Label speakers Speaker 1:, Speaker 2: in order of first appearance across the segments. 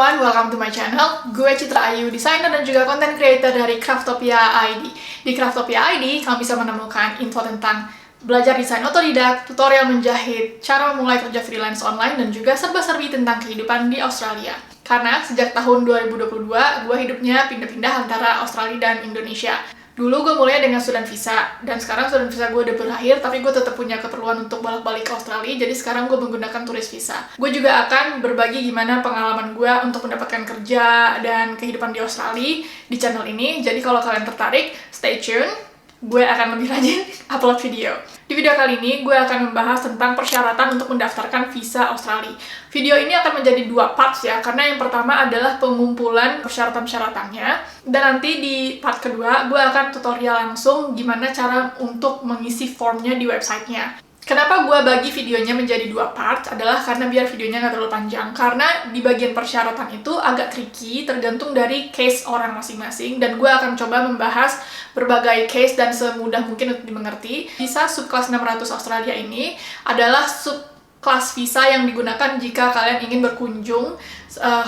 Speaker 1: everyone, welcome to my channel. Gue Citra Ayu, desainer dan juga content creator dari Craftopia ID. Di Craftopia ID, kamu bisa menemukan info tentang belajar desain otodidak, tutorial menjahit, cara memulai kerja freelance online, dan juga serba-serbi tentang kehidupan di Australia. Karena sejak tahun 2022, gue hidupnya pindah-pindah antara Australia dan Indonesia. Dulu gue mulai dengan student visa, dan sekarang student visa gue udah berakhir, tapi gue tetap punya keperluan untuk balik-balik ke Australia, jadi sekarang gue menggunakan turis visa. Gue juga akan berbagi gimana pengalaman gue untuk mendapatkan kerja dan kehidupan di Australia di channel ini, jadi kalau kalian tertarik, stay tune. Gue akan lebih rajin upload video. Di video kali ini, gue akan membahas tentang persyaratan untuk mendaftarkan visa Australia. Video ini akan menjadi dua parts ya, karena yang pertama adalah pengumpulan persyaratan-persyaratannya, dan nanti di part kedua, gue akan tutorial langsung gimana cara untuk mengisi formnya di websitenya. Kenapa gue bagi videonya menjadi dua part adalah karena biar videonya nggak terlalu panjang. Karena di bagian persyaratan itu agak tricky, tergantung dari case orang masing-masing. Dan gue akan coba membahas berbagai case dan semudah mungkin untuk dimengerti. Visa subkelas 600 Australia ini adalah subkelas visa yang digunakan jika kalian ingin berkunjung,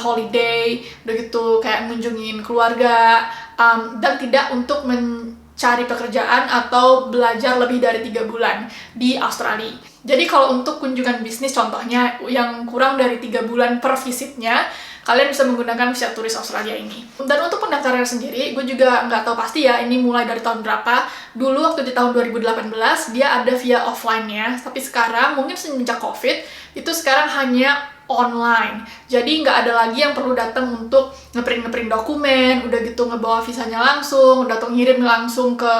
Speaker 1: holiday, begitu kayak mengunjungin keluarga, dan tidak untuk cari pekerjaan atau belajar lebih dari 3 bulan di Australia. Jadi kalau untuk kunjungan bisnis contohnya yang kurang dari 3 bulan per visitnya, kalian bisa menggunakan visa turis Australia ini. Dan untuk pendaftaran sendiri, gue juga nggak tahu pasti ya ini mulai dari tahun berapa. Dulu waktu di tahun 2018 dia ada via offline-nya, tapi sekarang mungkin semenjak COVID itu sekarang hanya online. Jadi nggak ada lagi yang perlu datang untuk ngeprint dokumen, udah gitu ngebawa visanya langsung, datang ngirim langsung ke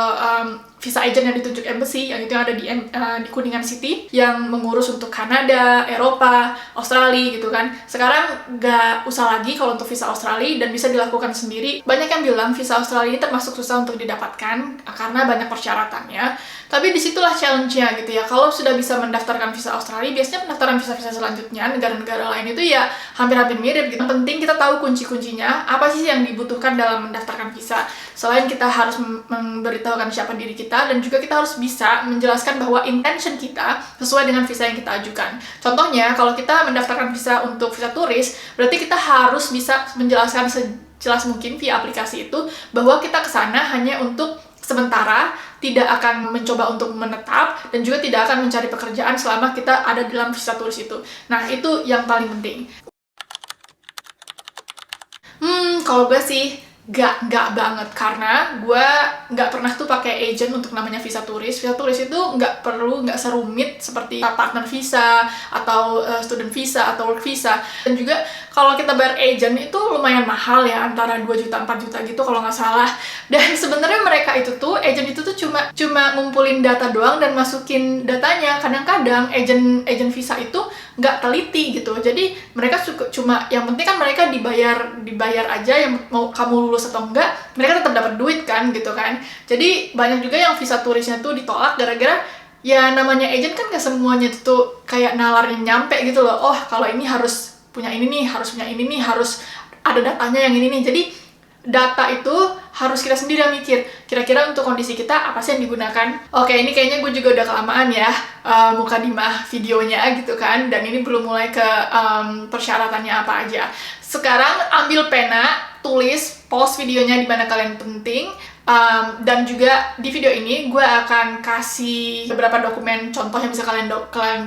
Speaker 1: visa agent yang ditunjuk embassy, yang itu yang ada di Kuningan City, yang mengurus untuk Kanada, Eropa, Australia gitu kan. Sekarang nggak usah lagi kalau untuk visa Australia dan bisa dilakukan sendiri. Banyak yang bilang visa Australia ini termasuk susah untuk didapatkan karena banyak persyaratannya. Tapi disitulah challenge-nya gitu ya. Kalau sudah bisa mendaftarkan visa Australia, biasanya pendaftaran visa-visa selanjutnya negara-negara lain itu ya hampir-hampir mirip gitu. Yang penting kita tahu kunci-kuncinya, apa sih yang dibutuhkan dalam mendaftarkan visa. Selain kita harus memberitahukan siapa diri kita, dan juga kita harus bisa menjelaskan bahwa intention kita sesuai dengan visa yang kita ajukan. Contohnya, kalau kita mendaftarkan visa untuk visa turis, berarti kita harus bisa menjelaskan sejelas mungkin via aplikasi itu bahwa kita ke sana hanya untuk sementara, tidak akan mencoba untuk menetap, dan juga tidak akan mencari pekerjaan selama kita ada dalam visa turis itu. Nah, itu yang paling penting. Kalau gue sih nggak banget, karena gue nggak pernah tuh pakai agent untuk namanya visa turis. Visa turis itu nggak serumit seperti partner visa atau student visa atau work visa. Dan juga kalau kita bayar agent itu lumayan mahal ya, antara 2 juta 4 juta gitu kalau nggak salah. Dan sebenarnya mereka itu tuh agent itu tuh cuma ngumpulin data doang dan masukin datanya. Kadang-kadang agent visa itu nggak teliti gitu. Jadi mereka cuma yang penting kan mereka dibayar aja, yang mau kamu lulus atau enggak, mereka tetap dapat duit kan gitu kan. Jadi banyak juga yang visa turisnya tuh ditolak gara-gara ya namanya agent kan gak semuanya tuh kayak nalarnya nyampe gitu loh. Oh, kalau ini harus punya ini nih, harus punya ini nih, harus ada datanya yang ini nih. Jadi data itu harus kita sendiri yang mikir, kira-kira untuk kondisi kita apa sih yang digunakan. Oke, ini kayaknya gue juga udah kelamaan ya mukadimah videonya gitu kan, dan ini belum mulai ke persyaratannya apa aja. Sekarang ambil pena, tulis, pause videonya di mana kalian penting, dan juga di video ini gue akan kasih beberapa dokumen contoh yang bisa kalian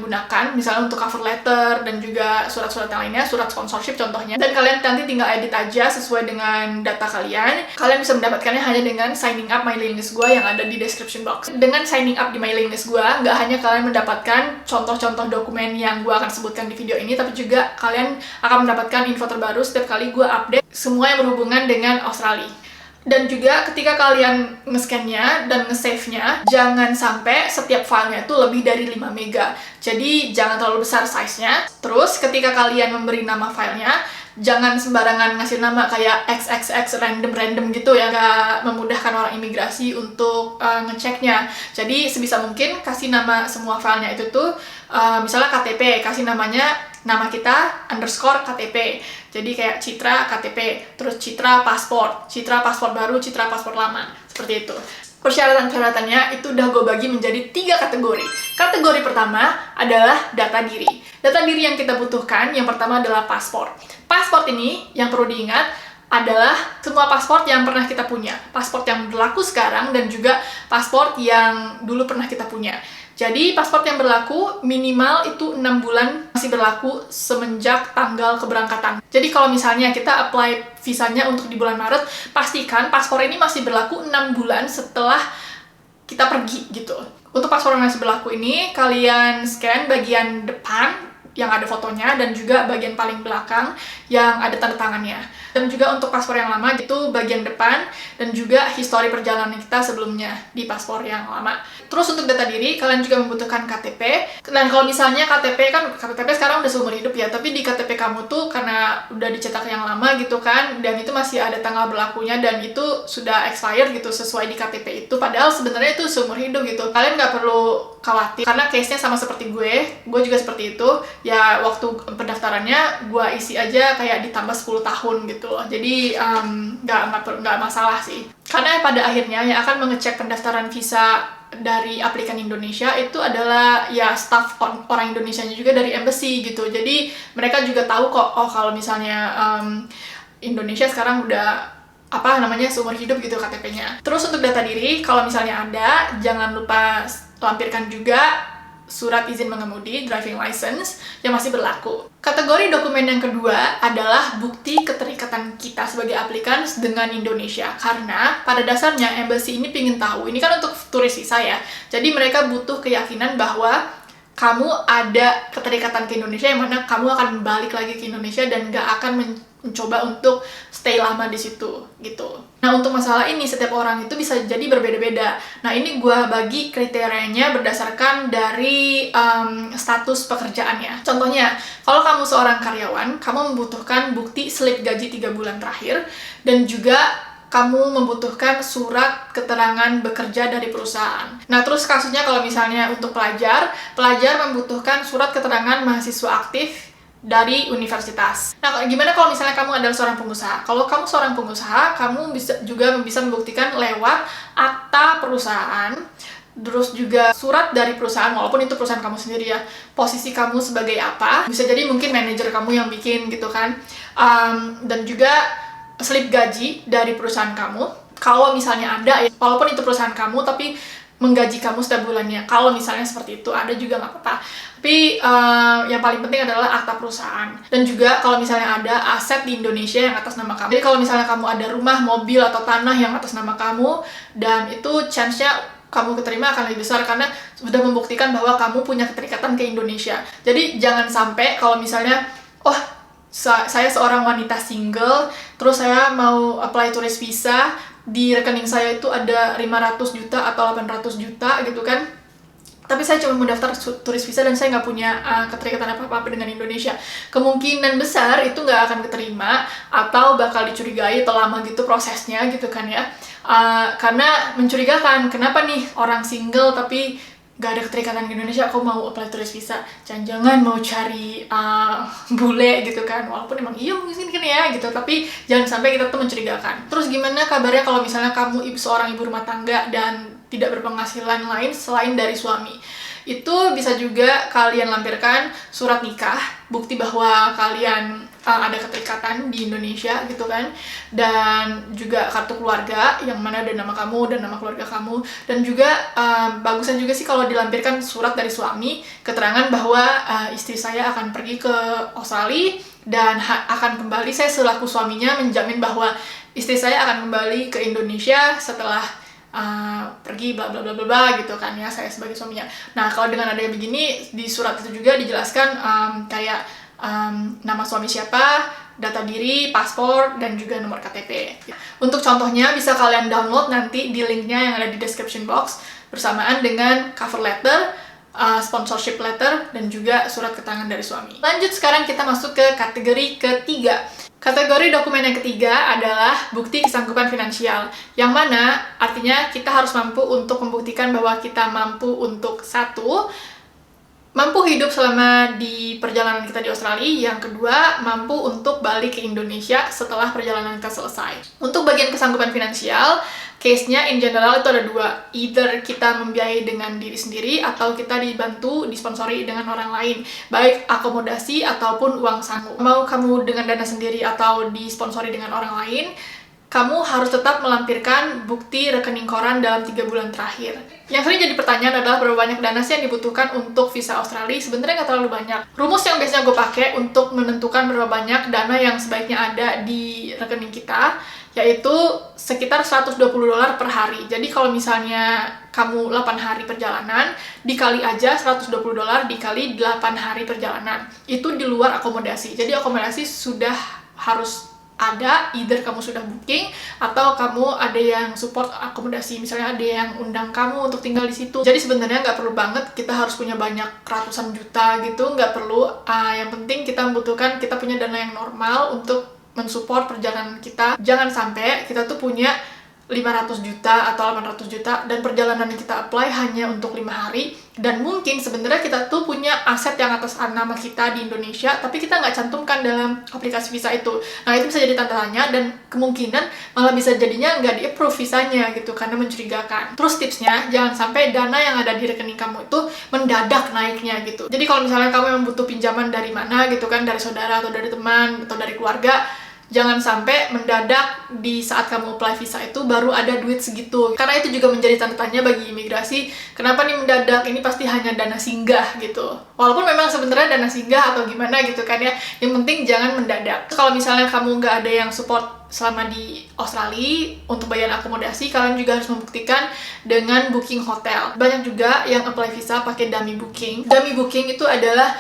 Speaker 1: gunakan, misalnya untuk cover letter dan juga surat-surat yang lainnya, surat sponsorship contohnya. Dan kalian nanti tinggal edit aja sesuai dengan data kalian. Kalian bisa mendapatkannya hanya dengan signing up mailing list gue yang ada di description box. Dengan signing up di mailing list gue, nggak hanya kalian mendapatkan contoh-contoh dokumen yang gue akan sebutkan di video ini, tapi juga kalian akan mendapatkan info terbaru setiap kali gue update semua yang berhubungan dengan Australia. Dan juga ketika kalian nge-scan-nya dan nge-save-nya, jangan sampai setiap filenya itu lebih dari 5 mega. Jadi jangan terlalu besar size-nya. Terus ketika kalian memberi nama filenya, jangan sembarangan ngasih nama kayak XXX random gitu ya, nggak memudahkan orang imigrasi untuk ngeceknya. Jadi sebisa mungkin kasih nama semua filenya itu tuh misalnya KTP, kasih nama kita underscore KTP. Jadi kayak Citra KTP, terus Citra paspor baru, Citra paspor lama, seperti itu. Persyaratan-persyaratannya itu udah gue bagi menjadi 3 kategori. Kategori pertama adalah data diri. Data diri yang kita butuhkan, yang pertama adalah paspor. Paspor ini, yang perlu diingat, adalah semua paspor yang pernah kita punya. Paspor yang berlaku sekarang dan juga paspor yang dulu pernah kita punya. Jadi, paspor yang berlaku minimal itu 6 bulan masih berlaku semenjak tanggal keberangkatan. Jadi, kalau misalnya kita apply visanya untuk di bulan Maret, pastikan paspor ini masih berlaku 6 bulan setelah kita pergi gitu. Untuk paspor yang masih berlaku ini, kalian scan bagian depan yang ada fotonya dan juga bagian paling belakang yang ada tanda tangannya. Dan juga untuk paspor yang lama itu bagian depan dan juga histori perjalanan kita sebelumnya di paspor yang lama. Terus untuk data diri, kalian juga membutuhkan KTP. Dan kalau misalnya KTP sekarang udah seumur hidup ya, tapi di KTP kamu tuh karena udah dicetak yang lama gitu kan, dan itu masih ada tanggal berlakunya dan itu sudah expired gitu sesuai di KTP itu, padahal sebenarnya itu seumur hidup gitu. Kalian nggak perlu khawatir karena case-nya sama seperti gue juga seperti itu. Ya waktu pendaftarannya gue isi aja kayak ditambah 10 tahun gitu loh. Jadi nggak masalah sih. Karena pada akhirnya yang akan mengecek pendaftaran visa dari aplikan Indonesia itu adalah ya staff orang Indonesianya juga dari embassy gitu. Jadi mereka juga tahu kok, oh kalau misalnya Indonesia sekarang udah seumur hidup gitu KTP-nya. Terus untuk data diri, kalau misalnya ada, jangan lupa lampirkan juga surat izin mengemudi, driving license, yang masih berlaku. Kategori dokumen yang kedua adalah bukti keterikatan kita sebagai aplikan dengan Indonesia. Karena pada dasarnya embassy ini pengen tahu, ini kan untuk turis visa ya, jadi mereka butuh keyakinan bahwa kamu ada keterikatan ke Indonesia, yang mana kamu akan balik lagi ke Indonesia dan gak akan mencoba untuk stay lama di situ gitu. Nah, untuk masalah ini setiap orang itu bisa jadi berbeda-beda. Nah, ini gue bagi kriterianya berdasarkan dari status pekerjaannya. Contohnya, kalau kamu seorang karyawan, kamu membutuhkan bukti slip gaji 3 bulan terakhir dan juga kamu membutuhkan surat keterangan bekerja dari perusahaan. Nah, terus kasusnya kalau misalnya untuk pelajar membutuhkan surat keterangan mahasiswa aktif dari universitas. Nah, gimana kalau misalnya kamu adalah seorang pengusaha? Kalau kamu seorang pengusaha, kamu bisa membuktikan lewat akta perusahaan, terus juga surat dari perusahaan, walaupun itu perusahaan kamu sendiri ya, posisi kamu sebagai apa, bisa jadi mungkin manajer kamu yang bikin gitu kan, dan juga slip gaji dari perusahaan kamu, kalau misalnya ada ya, walaupun itu perusahaan kamu, tapi menggaji kamu setiap bulannya. Kalau misalnya seperti itu, ada juga nggak apa-apa. Tapi yang paling penting adalah akta perusahaan. Dan juga kalau misalnya ada aset di Indonesia yang atas nama kamu. Jadi kalau misalnya kamu ada rumah, mobil, atau tanah yang atas nama kamu, dan itu chance-nya kamu keterima akan lebih besar karena sudah membuktikan bahwa kamu punya keterikatan ke Indonesia. Jadi jangan sampai kalau misalnya, saya seorang wanita single, terus saya mau apply turis visa, di rekening saya itu ada 500 juta atau 800 juta gitu kan, tapi saya cuma mendaftar turis visa dan saya nggak punya keterikatan apa-apa dengan Indonesia. Kemungkinan besar itu nggak akan keterima atau bakal dicurigai atau lama gitu prosesnya gitu kan ya. Karena mencurigakan, kenapa nih orang single tapi gak ada keterikatan ke Indonesia, aku mau apply turis visa, jangan-jangan mau cari bule gitu kan, walaupun emang iya mungkin kan ya gitu, tapi jangan sampai kita tuh mencurigakan. Terus gimana kabarnya kalau misalnya kamu seorang ibu rumah tangga dan tidak berpenghasilan lain selain dari suami? Itu bisa juga kalian lampirkan surat nikah, bukti bahwa kalian ada keterikatan di Indonesia gitu kan, dan juga kartu keluarga yang mana ada nama kamu dan nama keluarga kamu, dan juga bagusnya juga sih kalau dilampirkan surat dari suami, keterangan bahwa istri saya akan pergi ke Australia dan akan kembali, saya selaku suaminya menjamin bahwa istri saya akan kembali ke Indonesia setelah pergi bla bla bla bla gitu kan ya, saya sebagai suaminya. Nah, kalau dengan adanya begini di surat itu juga dijelaskan kayak nama suami siapa, data diri, paspor, dan juga nomor KTP. Untuk contohnya bisa kalian download nanti di linknya yang ada di description box bersamaan dengan cover letter, sponsorship letter, dan juga surat keterangan dari suami. Lanjut, sekarang kita masuk ke kategori ketiga. Kategori dokumen yang ketiga adalah bukti kesanggupan finansial, yang mana artinya kita harus mampu untuk membuktikan bahwa kita mampu untuk satu, mampu hidup selama di perjalanan kita di Australia. Yang kedua, mampu untuk balik ke Indonesia setelah perjalanan kita selesai. Untuk bagian kesanggupan finansial, case-nya in general itu ada dua. Either kita membiayai dengan diri sendiri atau kita dibantu, disponsori dengan orang lain. Baik akomodasi ataupun uang saku. Mau kamu dengan dana sendiri atau disponsori dengan orang lain, kamu harus tetap melampirkan bukti rekening koran dalam 3 bulan terakhir. Yang sering jadi pertanyaan adalah berapa banyak dana sih yang dibutuhkan untuk visa Australia. Sebenarnya nggak terlalu banyak. Rumus yang biasanya gue pakai untuk menentukan berapa banyak dana yang sebaiknya ada di rekening kita, yaitu sekitar $120 per hari. Jadi kalau misalnya kamu 8 hari perjalanan, dikali aja $120 dikali 8 hari perjalanan. Itu di luar akomodasi. Jadi akomodasi sudah harus ada, either kamu sudah booking atau kamu ada yang support akomodasi, misalnya ada yang undang kamu untuk tinggal di situ. Jadi sebenarnya nggak perlu banget kita harus punya banyak ratusan juta gitu, nggak perlu. Yang penting kita membutuhkan, kita punya dana yang normal untuk mensupport perjalanan kita. Jangan sampai kita tuh punya 500 juta atau 800 juta dan perjalanan yang kita apply hanya untuk 5 hari, dan mungkin sebenarnya kita tuh punya aset yang atas nama kita di Indonesia tapi kita nggak cantumkan dalam aplikasi visa itu. Nah, itu bisa jadi tanda tanya dan kemungkinan malah bisa jadinya nggak di-approve visanya gitu, karena mencurigakan. Terus tipsnya, jangan sampai dana yang ada di rekening kamu itu mendadak naiknya gitu. Jadi kalau misalnya kamu memang butuh pinjaman dari mana gitu kan, dari saudara atau dari teman atau dari keluarga, jangan sampai mendadak di saat kamu apply visa itu baru ada duit segitu. Karena itu juga menjadi tanda tanya bagi imigrasi, kenapa nih mendadak, ini pasti hanya dana singgah gitu. Walaupun memang sebenarnya dana singgah atau gimana gitu kan ya, yang penting jangan mendadak. Kalau misalnya kamu nggak ada yang support selama di Australia untuk bayar akomodasi, kalian juga harus membuktikan dengan booking hotel. Banyak juga yang apply visa pakai dummy booking. Dummy booking itu adalah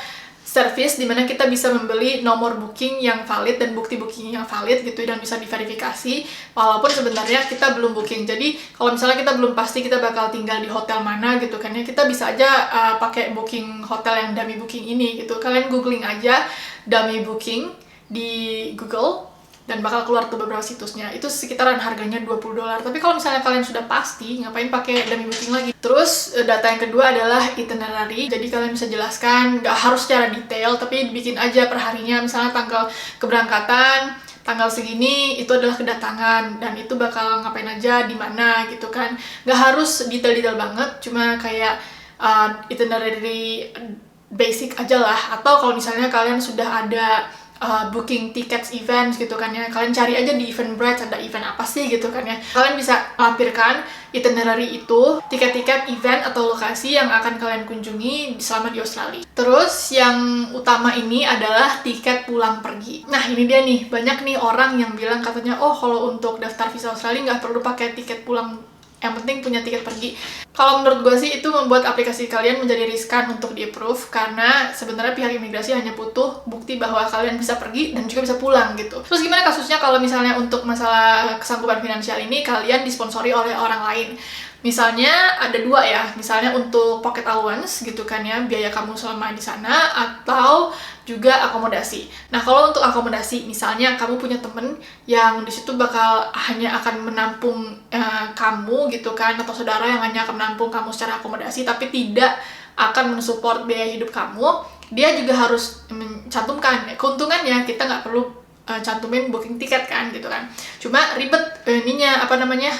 Speaker 1: service dimana kita bisa membeli nomor booking yang valid dan bukti booking yang valid gitu, dan bisa diverifikasi walaupun sebenarnya kita belum booking. Jadi kalau misalnya kita belum pasti kita bakal tinggal di hotel mana gitu kan ya, kita bisa aja pakai booking hotel yang dummy booking ini gitu. Kalian googling aja dummy booking di Google dan bakal keluar tuh beberapa situsnya. Itu sekitaran harganya $20. Tapi kalau misalnya kalian sudah pasti, ngapain pakai dummy booking lagi? Terus data yang kedua adalah itinerary. Jadi kalian bisa jelaskan, nggak harus secara detail, tapi bikin aja per harinya. Misalnya tanggal keberangkatan, tanggal segini itu adalah kedatangan, dan itu bakal ngapain aja di mana gitu kan. Nggak harus detail-detail banget, cuma kayak itinerary basic aja lah. Atau kalau misalnya kalian sudah ada booking tickets events gitu kan ya, kalian cari aja di Eventbrite ada event apa sih gitu kan ya. Kalian bisa lampirkan itinerary itu, tiket-tiket event atau lokasi yang akan kalian kunjungi selama di Australia. Terus yang utama ini adalah tiket pulang pergi. Nah, ini dia nih, banyak nih orang yang bilang katanya, oh kalau untuk daftar visa Australia nggak perlu pakai tiket pulang, yang penting punya tiket pergi. Kalau menurut gue sih itu membuat aplikasi kalian menjadi riskan untuk di-approve, karena sebenarnya pihak imigrasi hanya butuh bukti bahwa kalian bisa pergi dan juga bisa pulang gitu. Terus gimana kasusnya kalau misalnya untuk masalah kesanggupan finansial ini kalian disponsori oleh orang lain? Misalnya ada dua ya, misalnya untuk pocket allowance gitu kan ya, biaya kamu selama di sana, atau juga akomodasi. Nah, kalau untuk akomodasi, misalnya kamu punya temen yang di situ bakal hanya akan menampung kamu gitu kan, atau saudara yang hanya akan menampung kamu secara akomodasi, tapi tidak akan mensupport biaya hidup kamu, dia juga harus mencantumkan. Keuntungannya kita nggak perlu cantumin booking tiket kan gitu kan, cuma ribet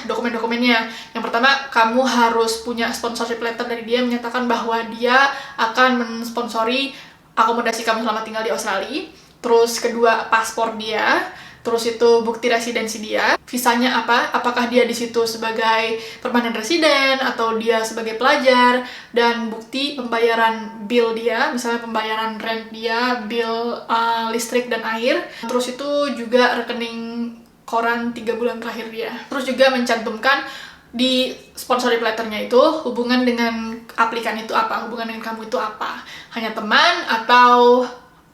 Speaker 1: dokumen-dokumennya. Yang pertama, kamu harus punya sponsorship letter dari dia menyatakan bahwa dia akan mensponsori akomodasi kamu selama tinggal di Australia. Terus kedua, paspor dia. Terus itu bukti residensi dia, visanya apa, apakah dia di situ sebagai permanent resident atau dia sebagai pelajar, dan bukti pembayaran bill dia, misalnya pembayaran rent dia, bill listrik dan air. Terus itu juga rekening koran 3 bulan terakhir dia. Terus juga mencantumkan di sponsorship letternya itu hubungan dengan aplikan itu apa, hubungan dengan kamu itu apa, hanya teman atau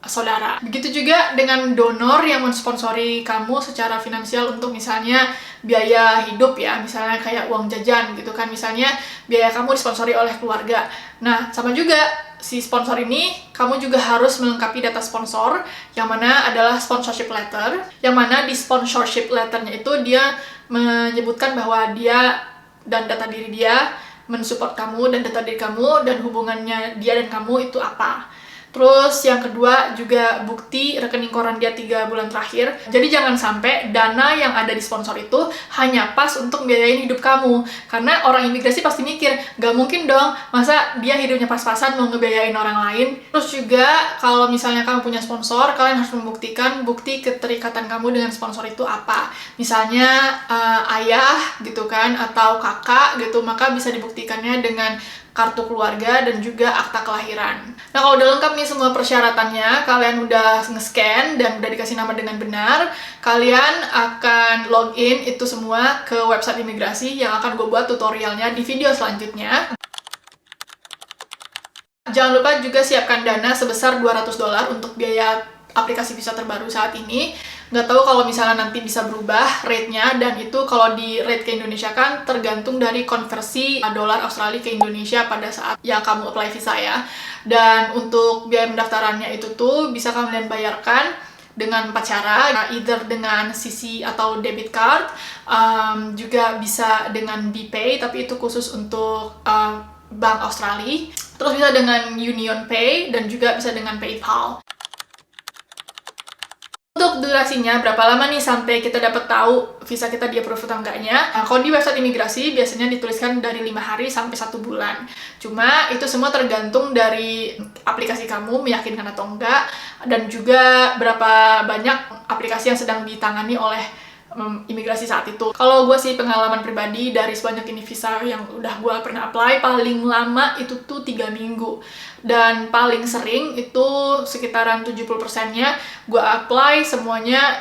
Speaker 1: saudara. Begitu juga dengan donor yang mensponsori kamu secara finansial untuk misalnya biaya hidup ya, misalnya kayak uang jajan gitu kan, misalnya biaya kamu disponsori oleh keluarga. Nah, sama juga si sponsor ini, kamu juga harus melengkapi data sponsor, yang mana adalah sponsorship letter, yang mana di sponsorship letternya itu dia menyebutkan bahwa dia dan data diri dia mensupport kamu dan data diri kamu, dan hubungannya dia dan kamu itu apa. Terus yang kedua juga bukti rekening koran dia 3 bulan terakhir. Jadi jangan sampai dana yang ada di sponsor itu hanya pas untuk biayain hidup kamu. Karena orang imigrasi pasti mikir, gak mungkin dong masa dia hidupnya pas-pasan mau ngebiayain orang lain. Terus juga kalau misalnya kamu punya sponsor, kalian harus membuktikan bukti keterikatan kamu dengan sponsor itu apa. Misalnya ayah gitu kan, atau kakak gitu, maka bisa dibuktikannya dengan kartu keluarga dan juga akta kelahiran. Nah, kalau udah lengkap nih semua persyaratannya, kalian udah nge-scan dan udah dikasih nama dengan benar, kalian akan login itu semua ke website imigrasi yang akan gue buat tutorialnya di video selanjutnya. Jangan lupa juga siapkan dana sebesar $200 untuk biaya aplikasi visa terbaru saat ini. Nggak tahu kalau misalnya nanti bisa berubah rate-nya, dan itu kalau di rate ke Indonesia kan tergantung dari konversi dolar Australia ke Indonesia pada saat ya kamu apply visa ya. Dan untuk biaya pendaftarannya itu tuh bisa kalian bayarkan dengan 4 cara, either dengan CC atau debit card, juga bisa dengan BPay, tapi itu khusus untuk Bank Australia. Terus bisa dengan Union Pay dan juga bisa dengan PayPal. Untuk durasinya, berapa lama nih sampai kita dapat tahu visa kita di approve atau enggaknya? Nah, kalau di website imigrasi biasanya dituliskan dari 5 hari sampai 1 bulan. Cuma itu semua tergantung dari aplikasi kamu meyakinkan atau enggak, dan juga berapa banyak aplikasi yang sedang ditangani oleh imigrasi saat itu. Kalau gue sih pengalaman pribadi dari sebanyak ini visa yang udah gue pernah apply, paling lama itu tuh 3 minggu. Dan paling sering itu sekitaran 70%-nya gue apply semuanya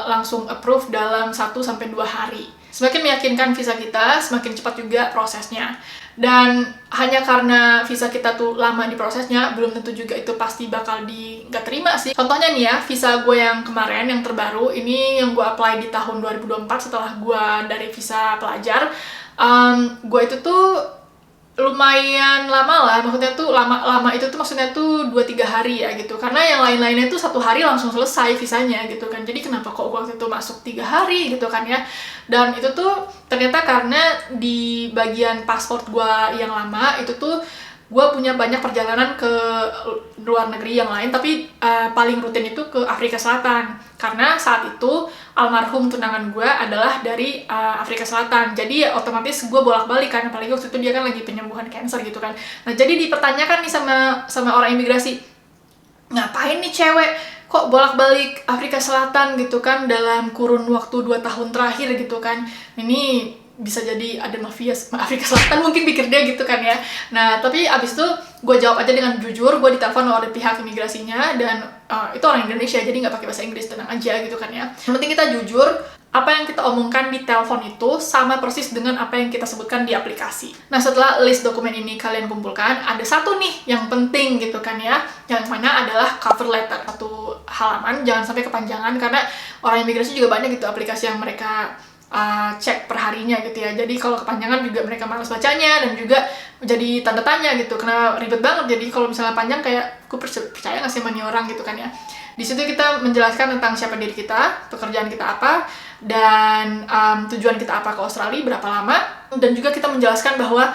Speaker 1: langsung approve dalam 1-2 hari. Semakin meyakinkan visa kita, semakin cepat juga prosesnya. Dan hanya karena visa kita tuh lama di prosesnya, belum tentu juga itu pasti bakal nggak terima sih. Contohnya nih ya, visa gue yang kemarin, yang terbaru, ini yang gue apply di tahun 2024 setelah gue dari visa pelajar. Gue itu tuh lumayan lama lah, maksudnya tuh lama itu tuh maksudnya tuh 2-3 hari ya gitu, karena yang lain-lainnya tuh 1 hari langsung selesai visanya gitu kan. Jadi kenapa kok waktu itu masuk 3 hari gitu kan ya. Dan itu tuh ternyata karena di bagian paspor gue yang lama itu tuh gue punya banyak perjalanan ke luar negeri yang lain, tapi paling rutin itu ke Afrika Selatan, karena saat itu almarhum tunangan gue adalah dari Afrika Selatan. Jadi otomatis gue bolak-balik kan, apalagi waktu itu dia kan lagi penyembuhan cancer gitu kan. Nah, jadi dipertanyakan nih sama orang imigrasi, ngapain nih cewek kok bolak-balik Afrika Selatan gitu kan dalam kurun waktu 2 tahun terakhir gitu kan. Ini bisa jadi ada mafia Afrika Selatan mungkin, pikir dia gitu kan ya. Nah, tapi abis itu gue jawab aja dengan jujur, gue ditelepon oleh pihak imigrasinya, dan itu orang Indonesia, jadi nggak pakai bahasa Inggris, tenang aja gitu kan ya. Yang penting kita jujur, apa yang kita omongkan di telepon itu sama persis dengan apa yang kita sebutkan di aplikasi. Nah, setelah list dokumen ini kalian kumpulkan, ada satu nih yang penting gitu kan ya, yang mana adalah cover letter, 1 halaman, jangan sampai kepanjangan, karena orang imigrasi juga banyak gitu aplikasi yang mereka cek per harinya gitu ya. Jadi kalau kepanjangan juga mereka malas bacanya, dan juga jadi tanda tanya gitu, karena ribet banget. Jadi kalau misalnya panjang kayak, aku percaya nggak sih sama nih orang gitu kan ya. Di situ kita menjelaskan tentang siapa diri kita, pekerjaan kita apa, dan tujuan kita apa ke Australia, berapa lama, dan juga kita menjelaskan bahwa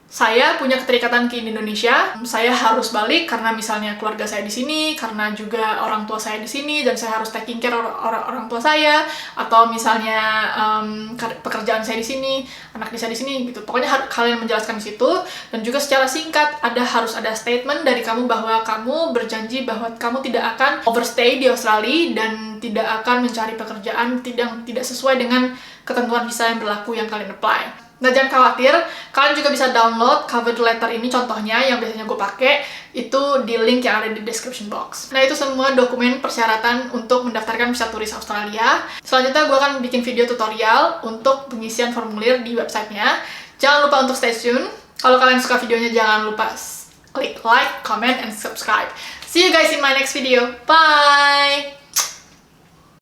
Speaker 1: saya punya keterikatan ke Indonesia, saya harus balik karena misalnya keluarga saya di sini, karena juga orang tua saya di sini, dan saya harus taking care orang tua saya, atau misalnya pekerjaan saya di sini, anak saya di sini gitu. Pokoknya kalian menjelaskan di situ, dan juga secara singkat harus ada statement dari kamu bahwa kamu berjanji bahwa kamu tidak akan overstay di Australia dan tidak akan mencari pekerjaan tidak sesuai dengan ketentuan visa yang berlaku yang kalian apply. Nah, jangan khawatir, kalian juga bisa download cover letter ini, contohnya yang biasanya gue pakai itu di link yang ada di description box. Nah, itu semua dokumen persyaratan untuk mendaftarkan visa turis Australia. Selanjutnya gue akan bikin video tutorial untuk pengisian formulir di websitenya. Jangan lupa untuk stay tune. Kalau kalian suka videonya, jangan lupa klik like, comment, and subscribe. See you guys in my next video. Bye!